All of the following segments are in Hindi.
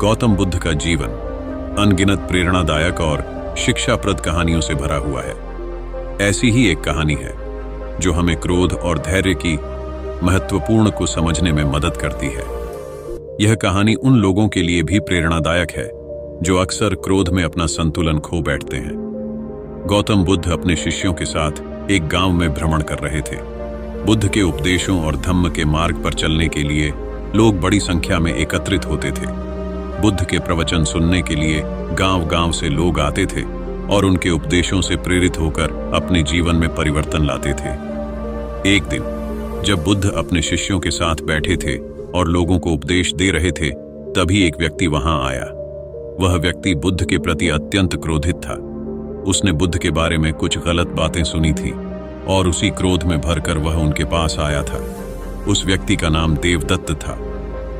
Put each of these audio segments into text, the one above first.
गौतम बुद्ध का जीवन अनगिनत प्रेरणादायक और शिक्षाप्रद कहानियों से भरा हुआ है। ऐसी ही एक कहानी है जो हमें क्रोध और धैर्य की महत्वपूर्ण को समझने में मदद करती है। यह कहानी उन लोगों के लिए भी प्रेरणादायक है जो अक्सर क्रोध में अपना संतुलन खो बैठते हैं। गौतम बुद्ध अपने शिष्यों के साथ एक गांव में भ्रमण कर रहे थे। बुद्ध के उपदेशों और धम्म के मार्ग पर चलने के लिए लोग बड़ी संख्या में एकत्रित होते थे। बुद्ध के प्रवचन सुनने के लिए गांव-गांव से लोग आते थे और उनके उपदेशों से प्रेरित होकर अपने जीवन में परिवर्तन लाते थे। एक दिन जब बुद्ध अपने शिष्यों के साथ बैठे थे और लोगों को उपदेश दे रहे थे, तभी एक व्यक्ति वहां आया। वह व्यक्ति बुद्ध के प्रति अत्यंत क्रोधित था। उसने बुद्ध के बारे में कुछ गलत बातें सुनी थी और उसी क्रोध में भरकर वह उनके पास आया था। उस व्यक्ति का नाम देवदत्त था।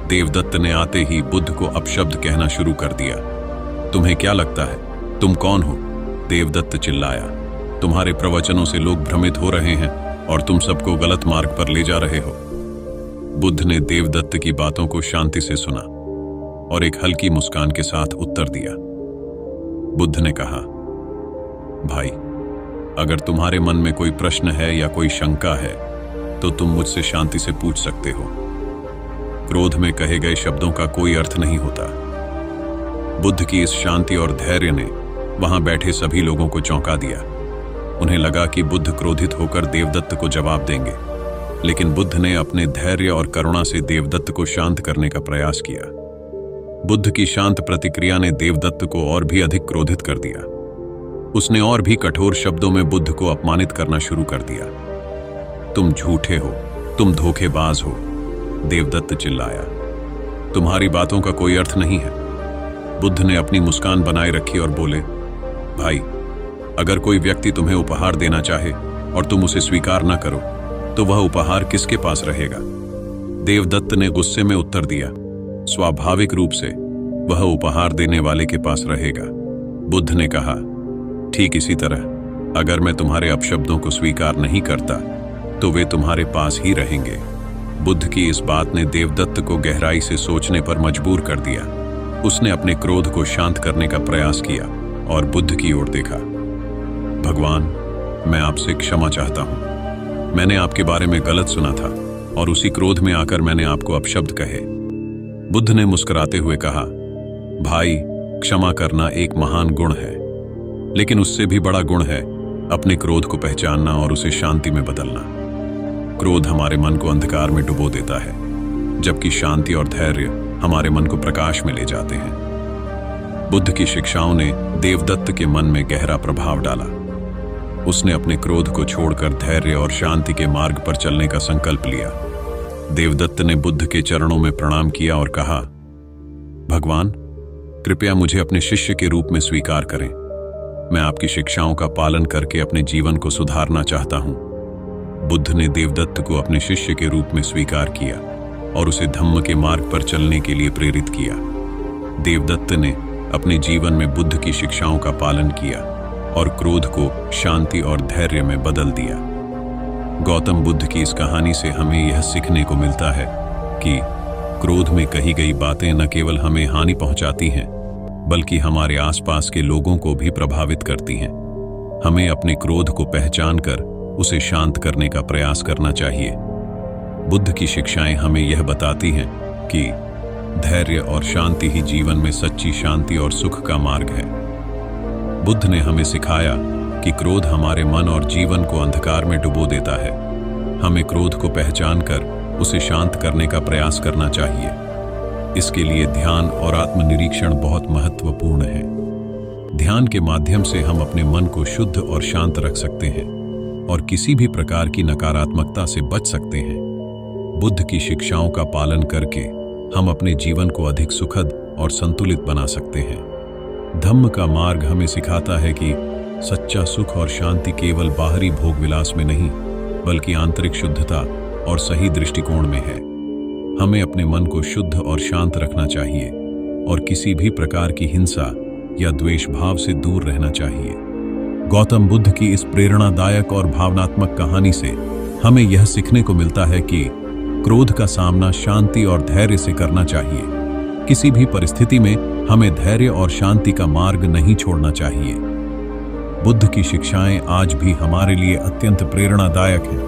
देवदत्त ने आते ही बुद्ध को अपशब्द कहना शुरू कर दिया। तुम्हें क्या लगता है, तुम कौन हो? देवदत्त चिल्लाया। तुम्हारे प्रवचनों से लोग भ्रमित हो रहे हैं और तुम सबको गलत मार्ग पर ले जा रहे हो। बुद्ध ने देवदत्त की बातों को शांति से सुना और एक हल्की मुस्कान के साथ उत्तर दिया। बुद्ध ने कहा, भाई, अगर तुम्हारे मन में कोई प्रश्न है या कोई शंका है तो तुम मुझसे शांति से पूछ सकते हो। क्रोध में कहे गए शब्दों का कोई अर्थ नहीं होता। बुद्ध की इस शांति और धैर्य ने वहां बैठे सभी लोगों को चौंका दिया। उन्हें लगा कि बुद्ध क्रोधित होकर देवदत्त को जवाब देंगे, लेकिन बुद्ध ने अपने धैर्य और करुणा से देवदत्त को शांत करने का प्रयास किया। बुद्ध की शांत प्रतिक्रिया ने देवदत्त को और भी अधिक क्रोधित कर दिया। उसने और भी कठोर शब्दों में बुद्ध को अपमानित करना शुरू कर दिया। तुम झूठे हो, तुम धोखेबाज हो, देवदत्त चिल्लाया। तुम्हारी बातों का कोई अर्थ नहीं है। बुद्ध ने अपनी मुस्कान बनाए रखी और बोले, भाई, अगर कोई व्यक्ति तुम्हें उपहार देना चाहे और तुम उसे स्वीकार न करो तो वह उपहार किसके पास रहेगा? देवदत्त ने गुस्से में उत्तर दिया, स्वाभाविक रूप से वह उपहार देने वाले के पास रहेगा। बुद्ध ने कहा, ठीक इसी तरह अगर मैं तुम्हारे अपशब्दों को स्वीकार नहीं करता तो वे तुम्हारे पास ही रहेंगे। बुद्ध की इस बात ने देवदत्त को गहराई से सोचने पर मजबूर कर दिया। उसने अपने क्रोध को शांत करने का प्रयास किया और बुद्ध की ओर देखा। भगवान, मैं आपसे क्षमा चाहता हूं। मैंने आपके बारे में गलत सुना था और उसी क्रोध में आकर मैंने आपको अपशब्द कहे। बुद्ध ने मुस्कुराते हुए कहा, भाई, क्षमा करना एक महान गुण है, लेकिन उससे भी बड़ा गुण है अपने क्रोध को पहचानना और उसे शांति में बदलना। क्रोध हमारे मन को अंधकार में डुबो देता है, जबकि शांति और धैर्य हमारे मन को प्रकाश में ले जाते हैं। बुद्ध की शिक्षाओं ने देवदत्त के मन में गहरा प्रभाव डाला। उसने अपने क्रोध को छोड़कर धैर्य और शांति के मार्ग पर चलने का संकल्प लिया। देवदत्त ने बुद्ध के चरणों में प्रणाम किया और कहा, भगवान, कृपया मुझे अपने शिष्य के रूप में स्वीकार करें। मैं आपकी शिक्षाओं का पालन करके अपने जीवन को सुधारना चाहता हूं। बुद्ध ने देवदत्त को अपने शिष्य के रूप में स्वीकार किया और उसे धम्म के मार्ग पर चलने के लिए प्रेरित किया। देवदत्त ने अपने जीवन में बुद्ध की शिक्षाओं का पालन किया और क्रोध को शांति और धैर्य में बदल दिया। गौतम बुद्ध की इस कहानी से हमें यह सीखने को मिलता है कि क्रोध में कही गई बातें न केवल हमें हानि पहुंचाती हैं, बल्कि हमारे आसपास के लोगों को भी प्रभावित करती हैं। हमें अपने क्रोध को पहचानकर उसे शांत करने का प्रयास करना चाहिए। बुद्ध की शिक्षाएं हमें यह बताती हैं कि धैर्य और शांति ही जीवन में सच्ची शांति और सुख का मार्ग है। बुद्ध ने हमें सिखाया कि क्रोध हमारे मन और जीवन को अंधकार में डुबो देता है। हमें क्रोध को पहचानकर उसे शांत करने का प्रयास करना चाहिए। इसके लिए ध्यान और आत्मनिरीक्षण बहुत महत्वपूर्ण है। ध्यान के माध्यम से हम अपने मन को शुद्ध और शांत रख सकते हैं और किसी भी प्रकार की नकारात्मकता से बच सकते हैं। बुद्ध की शिक्षाओं का पालन करके हम अपने जीवन को अधिक सुखद और संतुलित बना सकते हैं। धम्म का मार्ग हमें सिखाता है कि सच्चा सुख और शांति केवल बाहरी भोग विलास में नहीं, बल्कि आंतरिक शुद्धता और सही दृष्टिकोण में है। हमें अपने मन को शुद्ध और शांत रखना चाहिए और किसी भी प्रकार की हिंसा या द्वेष भाव से दूर रहना चाहिए। गौतम बुद्ध की इस प्रेरणादायक और भावनात्मक कहानी से हमें यह सीखने को मिलता है कि क्रोध का सामना शांति और धैर्य से करना चाहिए। किसी भी परिस्थिति में हमें धैर्य और शांति का मार्ग नहीं छोड़ना चाहिए। बुद्ध की शिक्षाएं आज भी हमारे लिए अत्यंत प्रेरणादायक हैं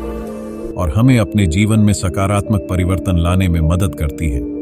और हमें अपने जीवन में सकारात्मक परिवर्तन लाने में मदद करती हैं।